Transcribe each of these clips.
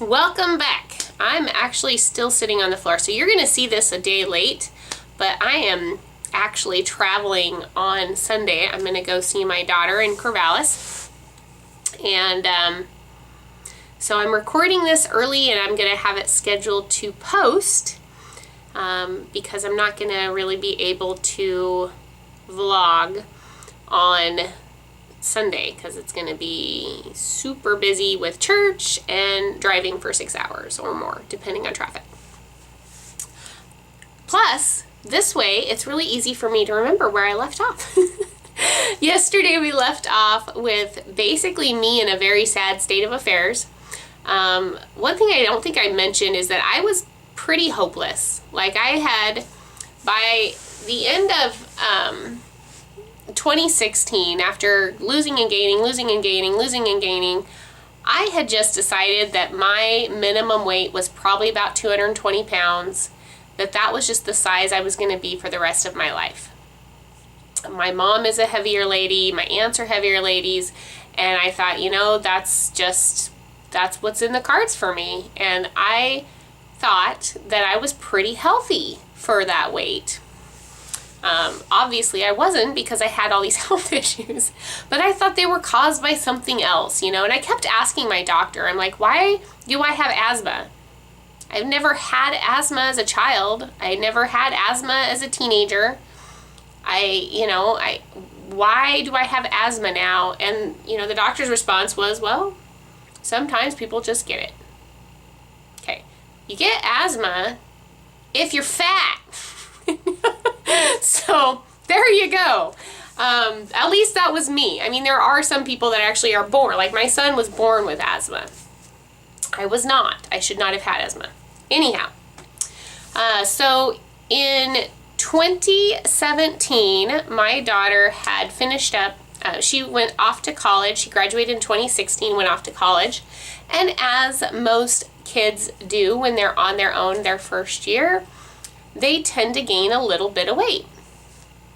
Welcome back. I'm actually still sitting on the floor, so you're going to see this a day late, but I am actually traveling on Sunday. I'm going to go see my daughter in Corvallis, and so I'm recording this early, and I'm going to have it scheduled to post because I'm not going to really be able to vlog on Sunday because it's going to be super busy with church and driving for 6 hours or more, depending on traffic. Plus, this way, it's really easy for me to remember where I left off. Yesterday, we left off with basically me in a very sad state of affairs. One thing I don't think I mentioned is that I was pretty hopeless. Like, I had, by the end of 2016, after losing and gaining, I had just decided that my minimum weight was probably about 220 pounds, that was just the size I was going to be for the rest of my life. My mom is a heavier lady, my aunts are heavier ladies, and I thought, that's what's in the cards for me. And I thought that I was pretty healthy for that weight. Obviously I wasn't, because I had all these health issues, but I thought they were caused by something else, and I kept asking my doctor, I'm like, why do I have asthma? I've never had asthma as a child. I never had asthma as a teenager. Why do I have asthma now? And, the doctor's response was, well, sometimes people just get it. Okay. You get asthma if you're fat. So there you go. At least that was me. I mean, there are some people that actually are born. Like, my son was born with asthma. I was not. I should not have had asthma. Anyhow, so in 2017, my daughter had finished up. She went off to college. She graduated in 2016, went off to college. And as most kids do when they're on their own their first year, they tend to gain a little bit of weight.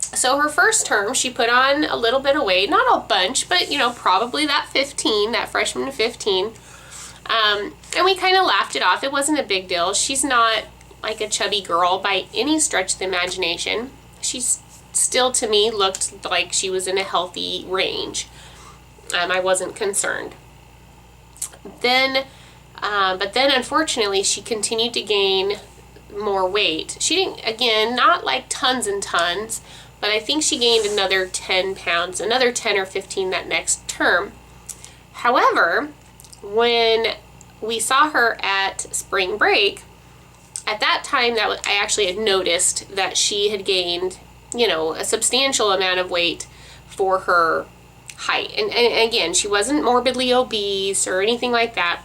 So her first term, she put on a little bit of weight, not a bunch, but, probably that freshman 15. And we kind of laughed it off. It wasn't a big deal. She's not like a chubby girl by any stretch of the imagination. She's still, to me, looked like she was in a healthy range. I wasn't concerned. But then unfortunately, she continued to gain more weight. She didn't, again, not like tons and tons, but I think she gained another 10 pounds, another 10 or 15 that next term. However, when we saw her at spring break, at that time I actually had noticed that she had gained, a substantial amount of weight for her height. And again, she wasn't morbidly obese or anything like that.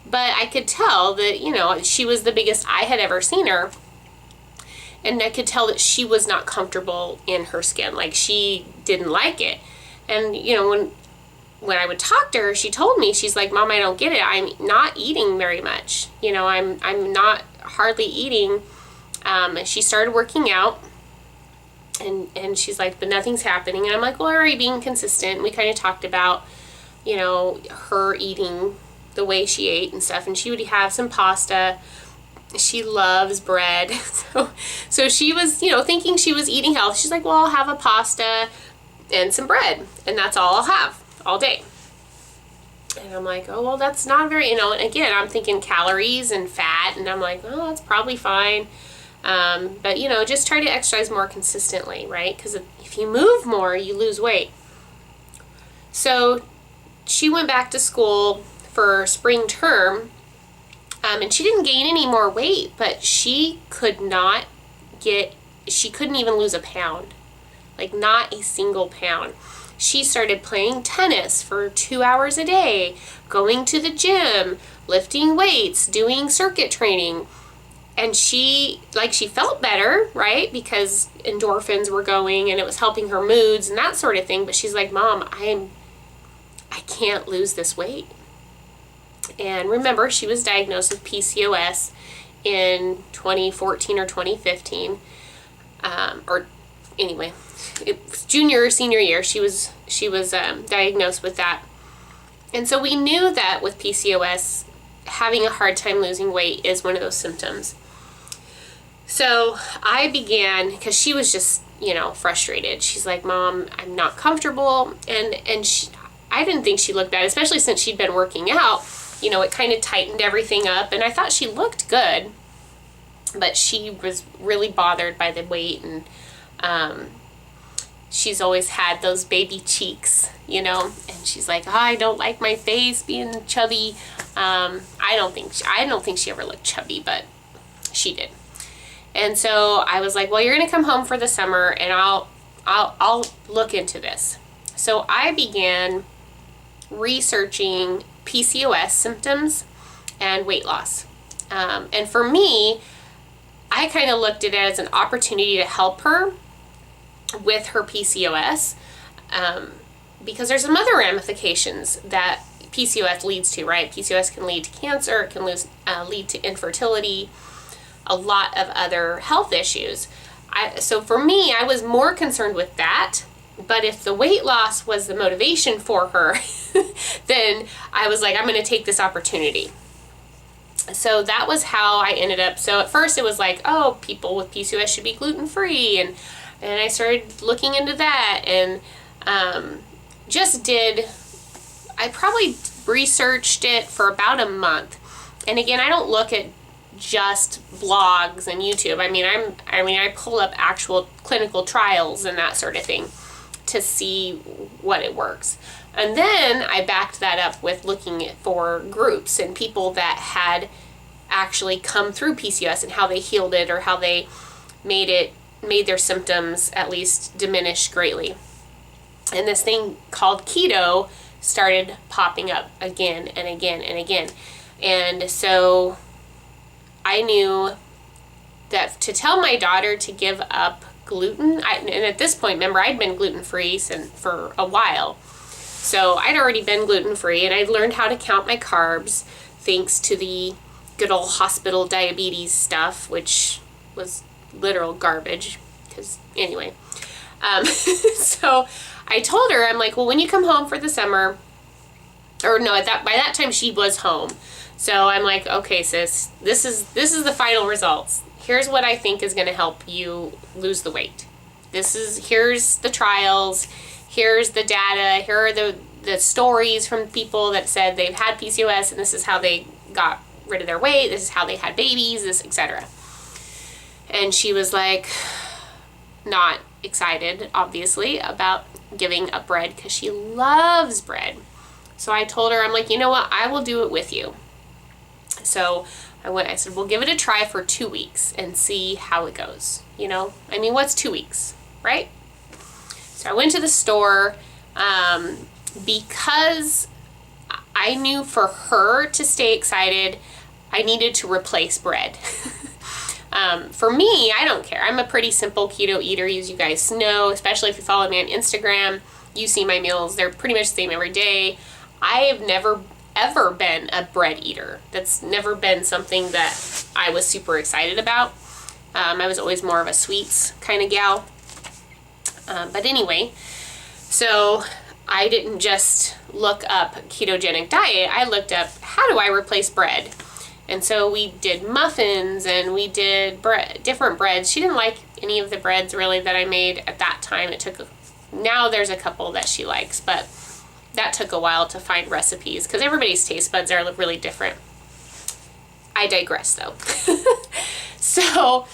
But I could tell that, she was the biggest I had ever seen her. And I could tell that she was not comfortable in her skin. Like, she didn't like it. And, when I would talk to her, she told me, she's like, Mom, I don't get it. I'm not eating very much. I'm not hardly eating. She started working out. And she's like, but nothing's happening. And I'm like, well, are you being consistent? And we kind of talked about, her eating the way she ate and stuff, and she would have some pasta. She loves bread. So she was, thinking she was eating health. She's like, well, I'll have a pasta and some bread, and that's all I'll have all day. And I'm like, oh, well, that's not very, and again, I'm thinking calories and fat, and I'm like, well, that's probably fine. But, just try to exercise more consistently, right? Because if you move more, you lose weight. So she went back to school for spring term, and she didn't gain any more weight, but she couldn't even lose a pound, like not a single pound. She started playing tennis for 2 hours a day, going to the gym, lifting weights, doing circuit training, and she felt better, right? Because endorphins were going and it was helping her moods and that sort of thing. But she's like, Mom, I can't lose this weight. And remember, she was diagnosed with PCOS in 2014 or 2015. Or anyway, it was junior or senior year. She was diagnosed with that. And so we knew that with PCOS, having a hard time losing weight is one of those symptoms. So I began, because she was just, frustrated. She's like, Mom, I'm not comfortable. And I didn't think she looked bad, especially since she'd been working out. It kind of tightened everything up, and I thought she looked good, but she was really bothered by the weight, and she's always had those baby cheeks, and she's like, I don't like my face being chubby. I don't think she ever looked chubby, but she did. And so I was like, well, you're going to come home for the summer, and I'll look into this. So I began researching PCOS symptoms and weight loss. And for me, I kind of looked at it as an opportunity to help her with her PCOS, because there's some other ramifications that PCOS leads to, right? PCOS can lead to cancer, it can lead to infertility, a lot of other health issues. So for me, I was more concerned with that. But if the weight loss was the motivation for her, then I was like, I'm going to take this opportunity. So that was how I ended up. So at first it was like, oh, people with PCOS should be gluten-free. And I started looking into that, and I probably researched it for about a month. And again, I don't look at just blogs and YouTube. I pull up actual clinical trials and that sort of thing to see what it works. And then I backed that up with looking for groups and people that had actually come through PCOS and how they healed it, or how they made their symptoms at least diminish greatly. And this thing called keto started popping up again and again and again. And so I knew that to tell my daughter to give up gluten, and at this point, remember, I'd been gluten-free for a while. So I'd already been gluten-free, and I'd learned how to count my carbs thanks to the good old hospital diabetes stuff, which was literal garbage, because anyway. So I told her, I'm like, well, when you come home for the summer, or no, by that time she was home. So I'm like, okay, sis, this is the final results. Here's what I think is going to help you lose the weight. Here's the trials. Here's the data. Here are the stories from people that said they've had PCOS, and this is how they got rid of their weight. This is how they had babies, etc. And she was like, not excited, obviously, about giving up bread, because she loves bread. So I told her, I'm like, you know what? I will do it with you. So I said, we'll give it a try for 2 weeks and see how it goes. What's 2 weeks, right? So I went to the store, because I knew for her to stay excited, I needed to replace bread. For me, I don't care. I'm a pretty simple keto eater, as you guys know, especially if you follow me on Instagram. You see my meals. They're pretty much the same every day. I have never ever been a bread eater. That's never been something that I was super excited about. I was always more of a sweets kind of gal. But anyway, so I didn't just look up ketogenic diet. I looked up, how do I replace bread? And so we did muffins, and we did different breads. She didn't like any of the breads really that I made at that time. Now there's a couple that she likes, but that took a while to find recipes, because everybody's taste buds are really different. I digress, though. So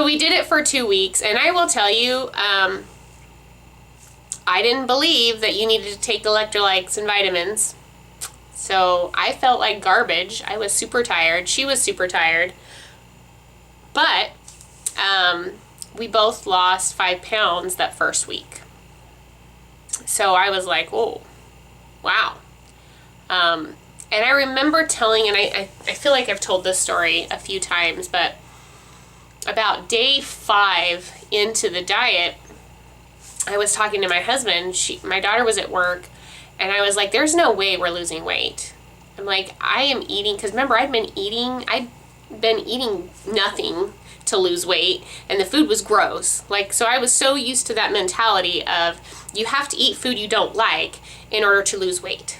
we did it for 2 weeks, and I will tell you, I didn't believe that you needed to take electrolytes and vitamins. So I felt like garbage. I was super tired. She was super tired. But we both lost 5 pounds that first week. So I was like, oh, wow. And I remember telling, and I feel like I've told this story a few times, but about day 5 into the diet, I was talking to my husband. My daughter was at work, and I was like, there's no way we're losing weight. I'm like, I am eating, because remember, I'd been eating nothing to lose weight, and the food was gross. So I was so used to that mentality of, you have to eat food you don't like in order to lose weight.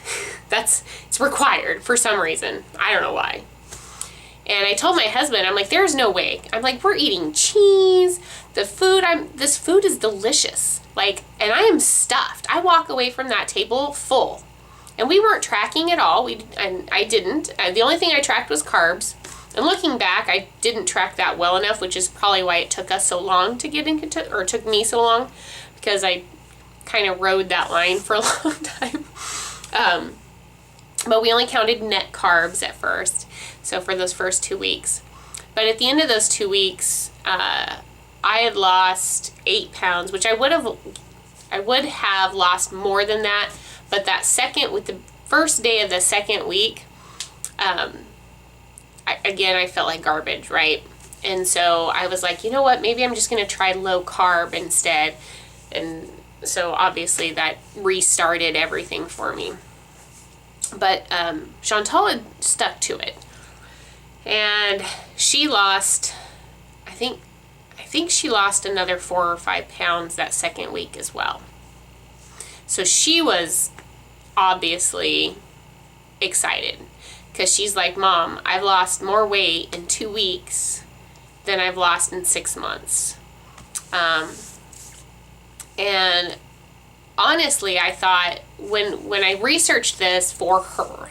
It's required for some reason. I don't know why. And I told my husband, I'm like, there's no way. I'm like, we're eating cheese. This food is delicious. Like, and I am stuffed. I walk away from that table full. And we weren't tracking at all. I didn't. The only thing I tracked was carbs. And looking back, I didn't track that well enough, which is probably why it took us so long to get in Keto, or took me so long, because I kind of rode that line for a long time. But we only counted net carbs at first, so for those first 2 weeks. But at the end of those 2 weeks, I had lost 8 pounds, which I would have lost more than that. But with the first day of the second week, I felt like garbage, right? And so I was like, you know what, maybe I'm just going to try low carb instead. And so obviously that restarted everything for me. But Chantal had stuck to it. And she lost, I think she lost another 4 or 5 pounds that second week as well. So she was obviously excited, because she's like, Mom, I've lost more weight in 2 weeks than I've lost in 6 months. And honestly, I thought when I researched this for her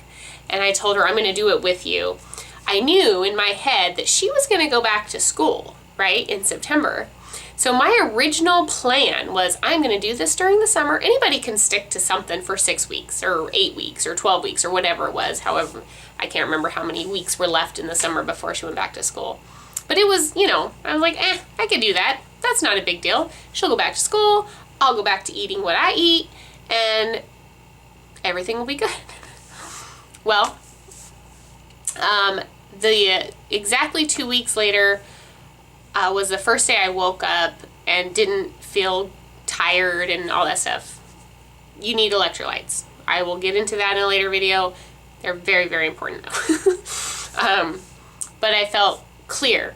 and I told her I'm going to do it with you, I knew in my head that she was going to go back to school, right, in September. So my original plan was, I'm going to do this during the summer. Anybody can stick to something for 6 weeks or 8 weeks or 12 weeks or whatever it was. However, I can't remember how many weeks were left in the summer before she went back to school. But it was, I was like, I could do that. That's not a big deal. She'll go back to school. I'll go back to eating what I eat, and everything will be good. Well, exactly 2 weeks later was the first day I woke up and didn't feel tired and all that stuff. You need electrolytes. I will get into that in a later video. They're very, very important though. But I felt clear.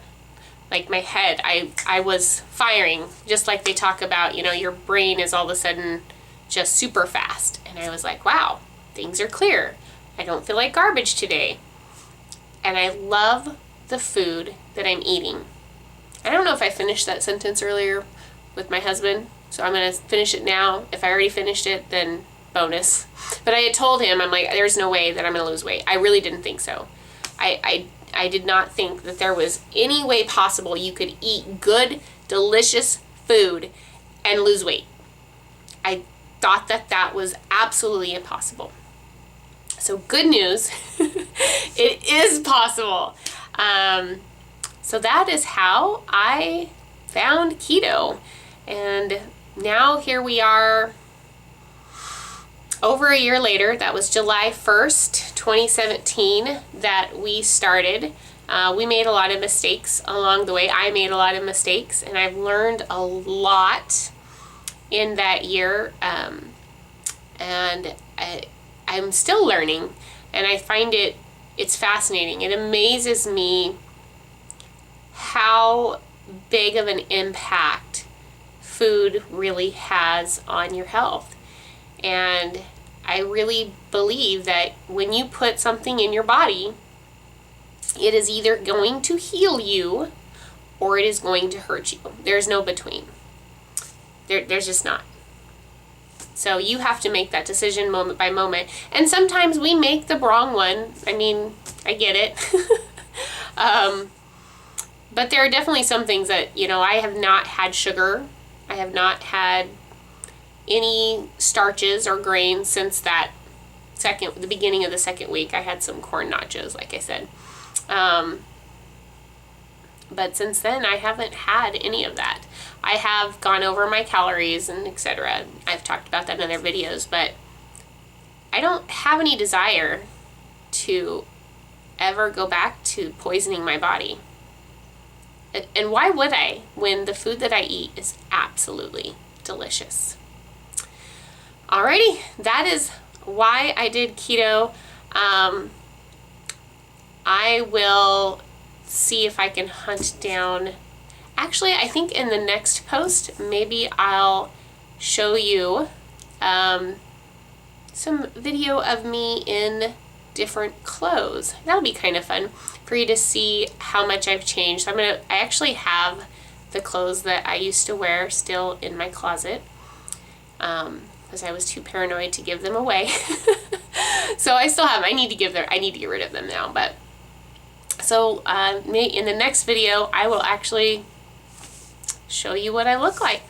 Like my head, I was firing, just like they talk about, your brain is all of a sudden just super fast. And I was like, wow, things are clear. I don't feel like garbage today. And I love the food that I'm eating. I don't know if I finished that sentence earlier with my husband, so I'm going to finish it now. If I already finished it, then bonus. But I had told him, I'm like, there's no way that I'm going to lose weight. I really didn't think so. I did not think that there was any way possible you could eat good, delicious food and lose weight. I thought that was absolutely impossible. So good news, it is possible. So that is how I found keto. And now here we are over a year later. That was July 1st, 2017 that we started. We made a lot of mistakes along the way. I made a lot of mistakes, and I've learned a lot in that year. And I'm still learning, and I find it's fascinating. It amazes me how big of an impact food really has on your health. And I really believe that when you put something in your body, it is either going to heal you or it is going to hurt you. There's no between. There's just not. So you have to make that decision moment by moment. And sometimes we make the wrong one. I mean, I get it. But there are definitely some things that, I have not had sugar. I have not had any starches or grains since the beginning of the second week. I had some corn nachos, like I said. But since then, I haven't had any of that. I have gone over my calories and etc. I've talked about that in other videos, but I don't have any desire to ever go back to poisoning my body. And why would I, when the food that I eat is absolutely delicious? Alrighty, that is why I did keto. I will see if I can hunt down. Actually, I think in the next post, maybe I'll show you some video of me in different clothes. That'll be kind of fun for you to see how much I've changed. So I actually have the clothes that I used to wear still in my closet, because I was too paranoid to give them away. So I still have them. I need to get rid of them now. But so in the next video, I will actually show you what I look like.